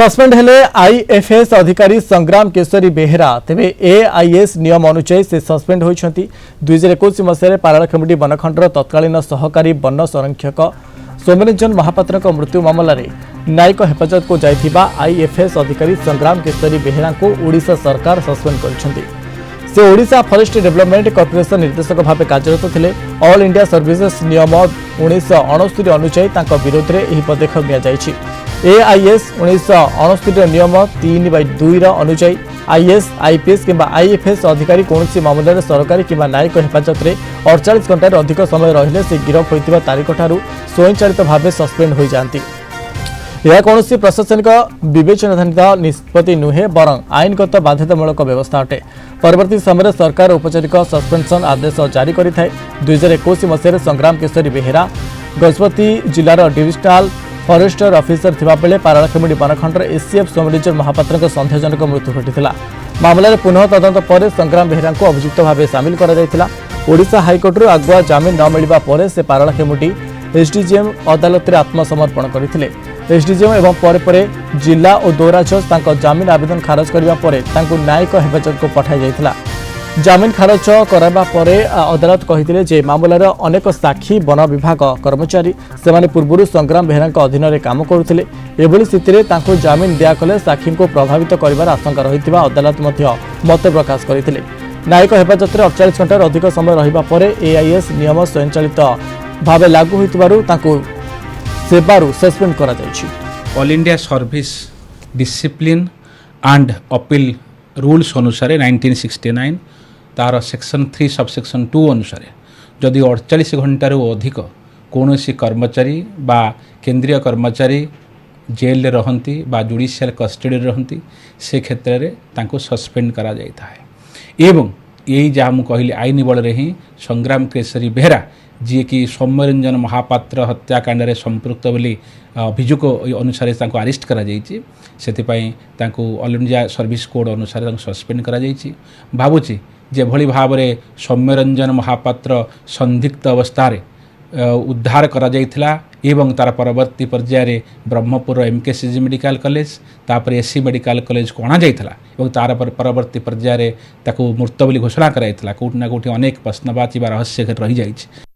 Suspend हेले IFS अधिकारी संग्राम केशरी बेहेरा तेबे एआईएस नियम अनुसार से सस्पेंड होती 2021 मसीह पारालाखेमुंडी बनखंडर तत्कालीन सहकारी वन संरक्षक सौम्यरंजन महापात्र मृत्यु मामलें न्यायिक हेफाजत को जाइथिबा आईएफएस अधिकारी संग्राम केशरी बेहेरा को ओडिशा सरकार सस्पेंड कर ओडिशा फॉरेस्ट डेवलपमेंट कॉर्पोरेशन निर्देशक भाव कार्यरत थे। ऑल इंडिया सर्विसेज नियम 1969 अनुसार विरोध में यह पदक्षेप लिया एआईएस 1969 नियम 3/2 अनुसार आईएएस आईपीएस किंबा आईएफएस अधिकारी कौन मामलें सरकारी किंबा न्यायिक हेफाजत में 48 घंटार अधिक समय रहिले से गिरफ होता तारीख ठारू स्वयंचालित भाव सस्पेंड हो जाती। यह कौन प्रशासनिक विवेचनाधीन निष्पत्ति नुहे बरं आईनगत बाध्यतामूलक व्यवस्था अटे। परवर्ती समय सरकार औपचारिक सस्पेंशन आदेश जारी करें। 2021 मसीह संग्राम केशरी बेहेरा गजपति जिलार डिविजनाल फॉरेस्टर ऑफिसर थिबा बेले पारालाखेमुंडी बनखंडर एसीएफ सौम्यरंजन महापात्र संदेहजनक मृत्यु घटी मामलें पुनः तदंत पर संग्राम बेहेरा को अभियुक्त भाव सामिल ओडिशा हाइकोर्ट आगुआ जमीन न मिलवा पर से पारालाखेमुंडी एसडीजेएम अदालत में आत्मसमर्पण करते। एसडीजेएम एवं पर जिला और दौरा जज जमीन आवेदन खारज करने पर न्यायिक हेफाजत को पठाई जाइथिला। जमीन खारज कराइबा परे अदालत कहिथिले जे मामलार अनेक साक्षी वन विभाग कर्मचारी सेमाने पूर्व संग्राम बेहेरा अधीन में काम करुथिले। एभली स्थिति में तांको जमीन दिया कले साक्षी को प्रभावित करिवार आशंका रहिथिबा अदालत मध्य मत प्रकाश करथिले। न्यायिक हेफाजत में 48 घंटार अधिक समय रहिबा परे एआईएस नियम स्वयंचालित भाव लागू होइतिबारु तांको सेबारु सस्पेंड करा जायछि। All India service discipline and appeal rules अनुसार 1969 तार सेक्शन 3 सबसेक्शन 2 अनुसार जदि 48 घंटार अधिक कौन कर्मचारी बा केंद्रीय कर्मचारी जेल रे रहंती बा जुडिशियल कस्टडी रहंती से क्षेत्र में तांको सस्पेंड करा जाइता है। एवं यही जहाँ मुझे कहली आईन बल रे ही संग्राम केशरी बेहेरा जी कि सौम्यरंजन महापात्र हत्याकांड में संपृक्त बोली अभियोग अनुसार अरेस्ट करा जाइछि। सेतिपई तांको ऑल इंडिया सर्विस कोड अनुसार सस्पेंड करा जाइछि। भावुछि जे भली भाव में सौम्यरंजन महापात्र संदिग्ध अवस्था उद्धार करा जाइथिला एवं तार परवर्ती पर्यायर ब्रह्मपुर एमकेसीजी मेडिकल कॉलेज तापर एसी मेडिकल कॉलेज को अणा जाइथिला एवं तार परवर्ती पर्यायर ताको मृत बोली घोषणा कराइथिला। कोठना कोठी अनेक प्रश्नवाची बा रहस्य रही जाइछि।